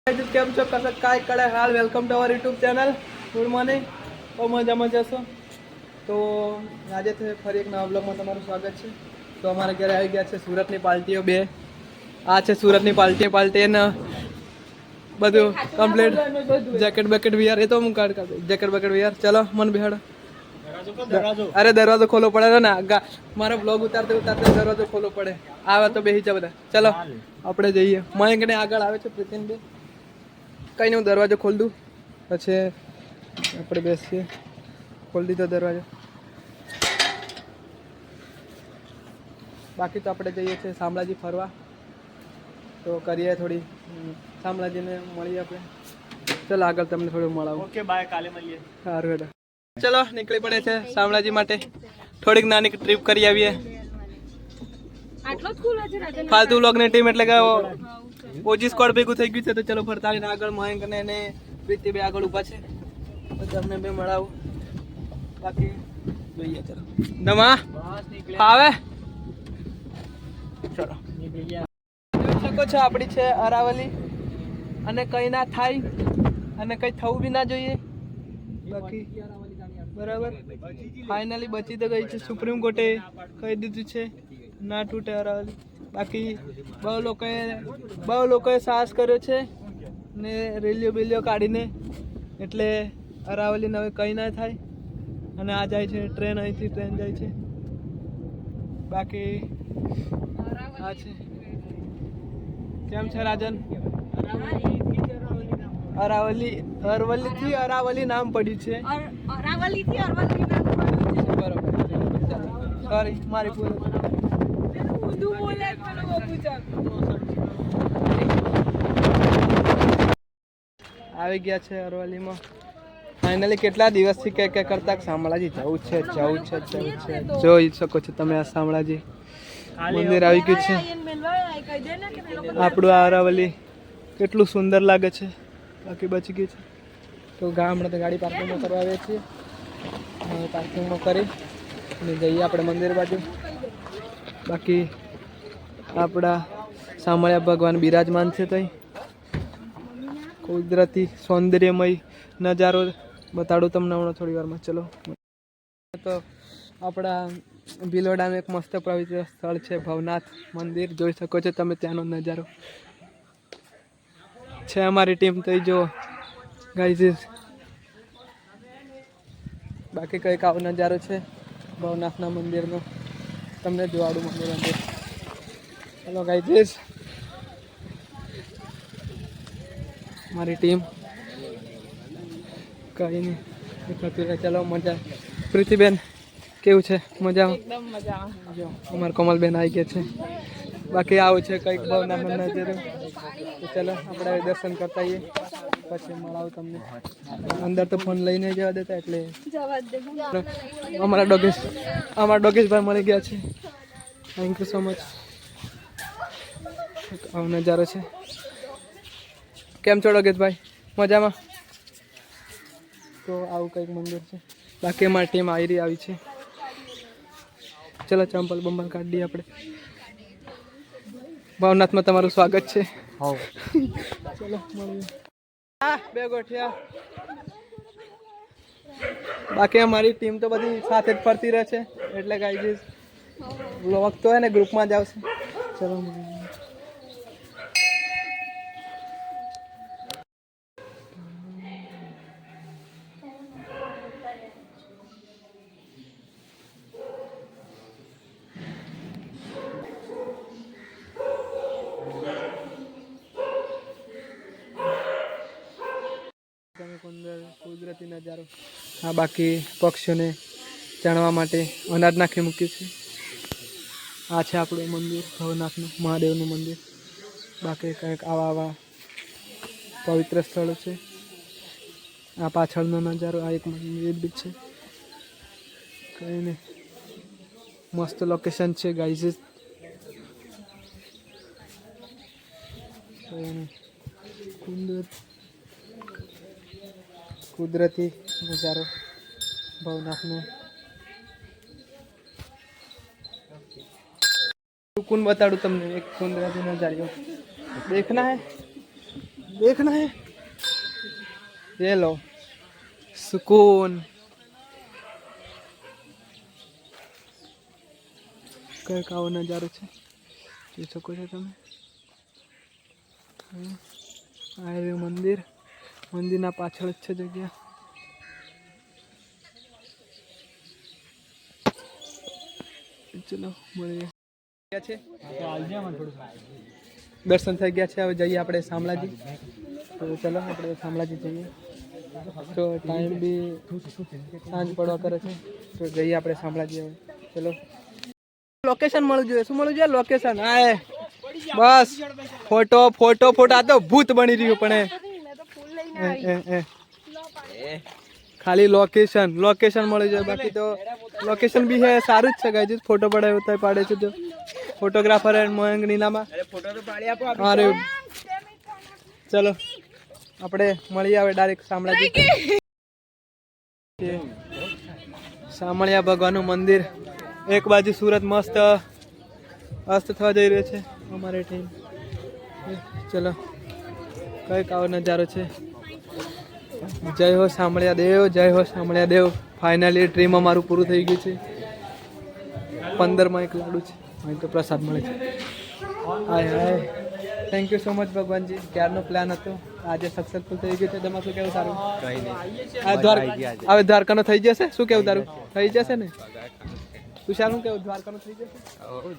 કેમ છો કસક काय કડે હાલ welcome to our YouTube channel good morning બહુ મજામાં જશો તો આજે ફરી એક નવા બ્લોગમાં તમારું સ્વાગત છે તો અમારે ઘરે આવી ગયા છે સુરતની પાર્ટીઓ બે આ છે સુરતની પાર્ટી ને બધું કમ્પ્લીટ જેકેટ બેકેટ વિયાર એ તો હું કાઢ જેકેટ બેકેટ વિયાર ચલો મન બિહાડો અરે દરવાજો ખોલો પડે ને મારો બ્લોગ ઉતારતે દરવાજો ખોલો પડે આવે તો બેસી જા બધા ચલો આપણે જઈએ મયંક ને આગળ આવે છે પ્રીતિન બે કઈ નહીં હું દરવાજો ખોલ દઉં પછી આપણે બેસીએ ખોલ દીધો દરવાજો બાકી તો આપણે જઈએ છીએ શામળાજી ફરવા તો કરીએ થોડી શામળાજીને મળીએ આપણે ચલો આગળ તમને થોડું મળાવું ઓકે બાય કાલે મળીએ સારું હેડો ચલો નીકળી પડે છે શામળાજી માટે થોડીક નાની ટ્રીપ કરી આવીએ ફાલતુ વ્લોગની ટીમ એટલે કે ઓજી સ્કોડ ભેગું થઈ ગયું છે તો ચલો ફરતા આવીને આગળ મયંક ને એને પ્રીતિ બે આગળ ઊભા છે તો તમને બે મળાવું બાકી જોઈએ ચલો દમા આવે ચલો જોઈ શકો છો આપણી છે અરાવલી અને કંઈ ના થાય અને કંઈ થવું બી ના જોઈએ બાકી બરાબર ફાઇનલી બચી તો ગઈ છે સુપ્રીમ કોર્ટે કહી દીધું છે ના તૂટે અરાવલી બાકી બહુ લોકોએ સાહસ કર્યો છે ને રેલીઓ બેલીઓ કાઢીને એટલે અરાવલીને હવે કંઈ ના થાય અને આ જાય છે ટ્રેન અહીંથી ટ્રેન જાય છે બાકી આ છે કેમ છે રાજન અરવલ્લીથી અરાવલી નામ પડ્યું છે બરોબર સોરી મારી ભૂલ આવી ગયા છે અરવલ્લીમાં ફાઇનલી કેટલા દિવસથી કે કરતા શામળાજી જવું છે જોઈ શકો છો તમે આ શામળાજી મંદિર આવી ગયું છે આપણું આ અરાવલી કેટલું સુંદર લાગે છે બાકી બચી ગયું છે તો હમણાં તો ગાડી પાર્કિંગમાં કરવા આવીએ છીએ પાર્કિંગમાં કરી અને જઈએ આપણે મંદિર બાજુ બાકી આપણા શામળિયા ભગવાન બિરાજમાન છે ત્યાં કુદરતી સૌંદર્યમય નજારો બતાડું તમને હમણાં થોડી વારમાં ચલો તો આપણા ભિલોડાનું એક મસ્ત પવિત્ર સ્થળ છે ભવનાથ મંદિર જોઈ શકો છો તમે ત્યાંનો નજારો છે અમારી ટીમ તો જો ગાઈઝ બાકી કંઈક આવો નજારો છે ભવનાથના મંદિરનો તમને જોવાડું મંદિર ચલો ગાઈઝ મારી ટીમ કઈ નહીં ચલો મજા પ્રીતિબેન કેવું છે મજામાં એકદમ મજામાં જો અમારા કોમલબેન આવી ગયા છે બાકી આવું છે કંઈક ભવનાથનો નજારો તો ચલો આપણે દર્શન કરતા આવીએ પછી મળાવું તમને અંદર તો ફોન લઈને જવા દેતા એટલે અમારા ડોગેશભાઈ મળી ગયા છે થેન્ક યુ સો મચ આવો નજારો છે કેમ છો ડોગેશભાઈ મજામાં તો આવું કંઈક મંદિર છે બાકી અમારી ટીમ આવી છે ચલો ચંપલ બંપલ કાઢી દઈએ આપણે ભવનાથમાં તમારું સ્વાગત છે ચલો મળીએ બે ગોઠિયા બાકી અમારી ટીમ તો બધી સાથે જ ફરતી રહે છે એટલે ગાઈઝ વ્લોગ તો હે ને ગ્રુપમાં જ આવશે ચલો કુદરતી નજારો આ બાકી પક્ષીઓને ચણવા માટે અનાજ નાખી મૂક્યું છે આ છે આપણું મંદિર ભવનાથનું મહાદેવનું મંદિર બાકી કંઈક આવા પવિત્ર સ્થળો છે આ પાછળનો નજારો આ એક મંદિર બી છે કંઈ નહીં મસ્ત લોકેશન છે ગાઈઝ કુદરતી નજારો ભવનાથનો सुकून बताड़ू तुमने एक कौन नजारियों देखना है देखना है, ये लो सुकून। કંઈક આવો નજારો છે, જોઈ શકો છો તમે। આ રહ્યું મંદિર, મંદિરના પાછળ જ છે જગ્યા। ચલો મળીએ। દર્શન થઈ ગયા છે, હવે જઈએ આપણે શામળાજી। તો ચલો આપણે શામળાજી જઈએ। તો ટાઈમ બી સાંજ પડવા કરે છે, તો જઈએ આપણે શામળાજી હવે। ચલો લોકેશન મળવું જોઈએ, શું મળવું જોઈએ? લોકેશન। હા બસ ફોટો ફોટો ફોટો, આ તો ભૂત બની રહ્યું પણ ખાલી લોકેશન લોકેશન મળી જાય, બાકી તો લોકેશન બી હે સારું જ છે ગાઈસ। ફોટો પડાવ્યો તો પાડે છે, તો ફોટોગ્રાફર મયંક નીનામાં ફોટો તો પાડી આપો। અરે ચલો આપણે મળીએ હવે ડાયરેક્ટ શામળાજી। શામળિયા ભગવાનનું મંદિર, એક બાજુ સુરત મસ્ત અસ્ત થવા જઈ રહ્યો છે અમારે ટીમ। ચલો કંઈક આવો નજારો છે। જય હો શામળિયા દેવ, જય હો શામળિયા દેવ। ફાઇનલી ડ્રીમ અમારું પૂરું થઈ ગયું છે। 15માં એક લાડુ છે, અહીં તો પ્રસાદ મળે છે। Hi hi, thank you so much ભગવાનજી। ક્યારનો પ્લાન હતો, આજે સક્સેસફુલ થઈ ગયું છે। તમારે શું કેવું તારું? હવે દ્વારકાનો થઈ જશે, શું કેવું તારું? થઈ જશે ને તુષાર, શું કેવું? દ્વારકાનો થઈ જશે?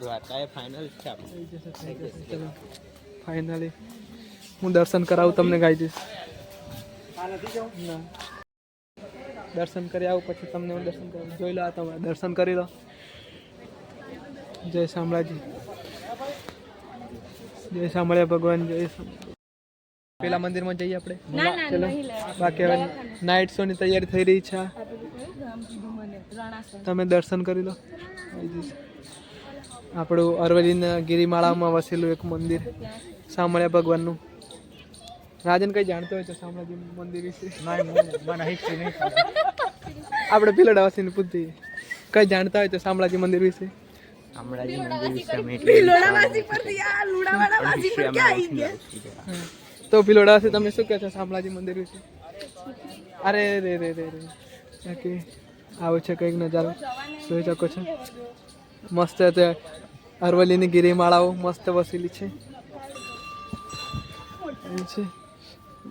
દ્વારકા ફાઇનલ થઈ જશે। ચલો ફાઇનલી હું દર્શન કરાવું તમને ગાઈસ। ના દર્શન કરી આવું પછી તમને હું દર્શન કરાવું। જોઈ લો, તમે દર્શન કરી લો। જય શામળાજી, જય શામળિયા ભગવાન, જય શામળિયા। પેલા મંદિરમાં જઈએ આપણે, ચલો। બાકી હવે નાઇટ શો ની તૈયારી થઈ રહી છે, તમે દર્શન કરી લો। આપણું અરવલ્લીના ગિરિમાળામાં વસેલું એક મંદિર શામળિયા ભગવાનનું। રાજન કઈ જાણતો હોય તો શામળાજી મંદિર વિશે? આપણે ભીલોડાવાસીને પૂછીએ, કઈ જાણતા હોય તો શામળાજી મંદિર વિશે? તો ભીલોડાવાસી તમે શું કહો છો શામળાજી મંદિર વિશે? અરે રે રે રે રે, બાકી આવું છે કંઈક નજારો, જોઈ શકો છો। મસ્ત છે, અરવલ્લીની ગિરિમાળાઓ મસ્ત વસેલી છે।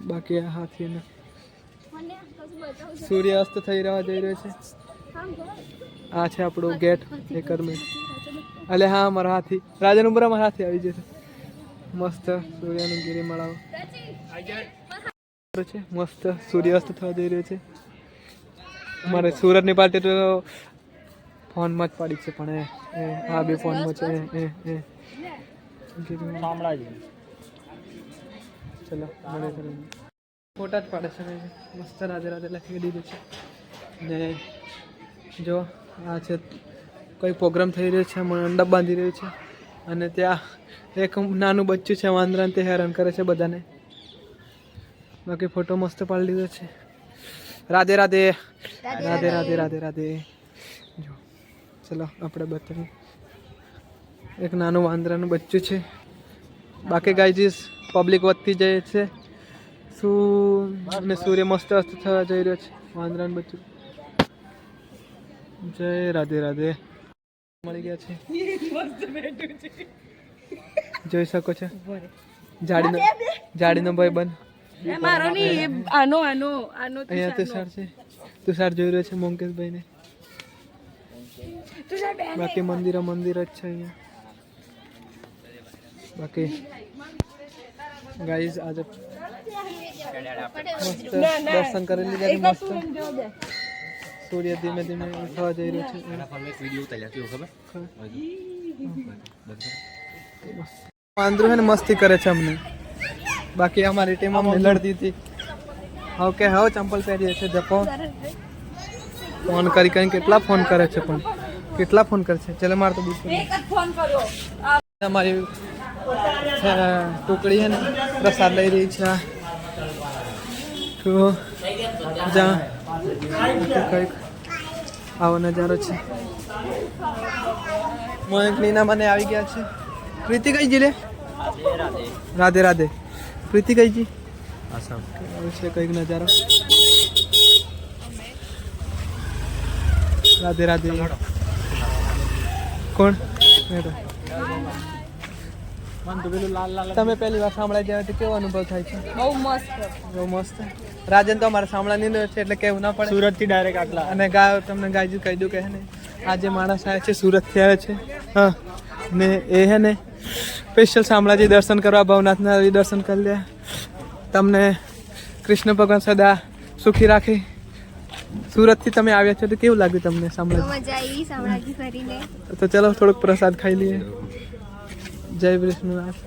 બાકી આ હાથી સૂર્ય અસ્ત થઈ જઈ રહ્યો છે। આ છે આપણું ગેટ એકરમી। અલે હા, મારા હાથી રાજન ઉપર મારા હાથી આવી જશે। મસ્ત સૂર્યની ગિરિમાળાઓ છે, મસ્ત સૂર્ય અસ્ત થવા જઈ રહ્યો છે। અમારે સુરતની પાર્ટી તો ફોનમાં જ પાડી છે, પણ આ બી ફોનમાં છે। ચલો મળે ફોટા જ પાડે છે મસ્ત, રાધે રાધે લખી દીધું છે। ને જો આ છે કોઈ પ્રોગ્રામ થઈ રહ્યો છે, મંડપ બાંધી રહ્યું છે, અને ત્યાં એક નાનું બચ્ચું છે વાંદરાને, તે હેરાન કરે છે બધાને। બાકી ફોટો મસ્ત પાડી લીધો છે। રાધે રાધે રાધે રાધે રાધે રાધે। જો ચલો આપણે બતાવીએ, એક નાનું વાંદરાનું બચ્ચું છે। બાકી ગાઈઝ પબ્લિક વધતી જાય છે, સૂર્ય મસ્ત અસ્ત થવા જઈ રહ્યો છે। વાંદરાનું બચ્ચું, જય રાધે રાધે। મળી ગયા છે, જોઈ શકો છો। જાડીનો ભાઈ બંધ અહીંયા તુષાર છે, તુષાર જોઈ રહ્યો છે મોંકેશભાઈને। બાકી મંદિર જ છે અહીંયા। બાકી ગાઈઝ આજે મસ્ત દર્શન કરી લીધા, મસ્ત સૂર્ય ધીમે ધીમે ઉઠવા જઈ રહ્યો છે। વાંદરું છે ને મસ્તી કરે છે અમને। બાકી અમારી ટીમ અમને લડતી હતી, હવે કે હવે ચંપલ પહેરીએ છે। જપો ફોન કરી કરીને કેટલા ફોન કરે છે, પણ કેટલા ફોન કરે છે। ચલો મારે તો અમારી ટુકડી છે ને પ્રસાદ લઈ રહી છે। તો જ્યાં કંઈક આવો નજારો છે। મયંક નીના મને આવી ગયા છે। પ્રીતિ કઈ જી લે? રાધે રાધે। પ્રીતિ કઈ જી? આસામ આવું છે કંઈક નજારો. રાધે રાધે. કોણ? તમે પહેલી વાર સાંભળાઈ જાય તો કેવો અનુભવ થાય છે? બહુ મસ્ત. બહુ મસ્ત. રાજન તો અમારે સાંભળવાની નથી છે એટલે કેવું ના પડે. સુરતથી ડાયરેક્ટ આટલા. અને ગાયો તમને ગાયજી કહી દઉં કે હે ને આ જે માણસ આવ્યા છે સુરતથી આવ્યા છે હા ને એ હે ને સ્પેશિયલ શામળાજી દર્શન કરવા ભવનાથના દર્શન કરી લે. તમને કૃષ્ણ ભગવાન સદા સુખી રાખે. સુરતથી તમે આવ્યા છો તો કેવું લાગ્યું તમને શામળાજી? મજા આવી શામળાજી ફરીને. તો ચલો થોડોક પ્રસાદ ખાઈ લઈએ. જય વિષ્ણુનાથ.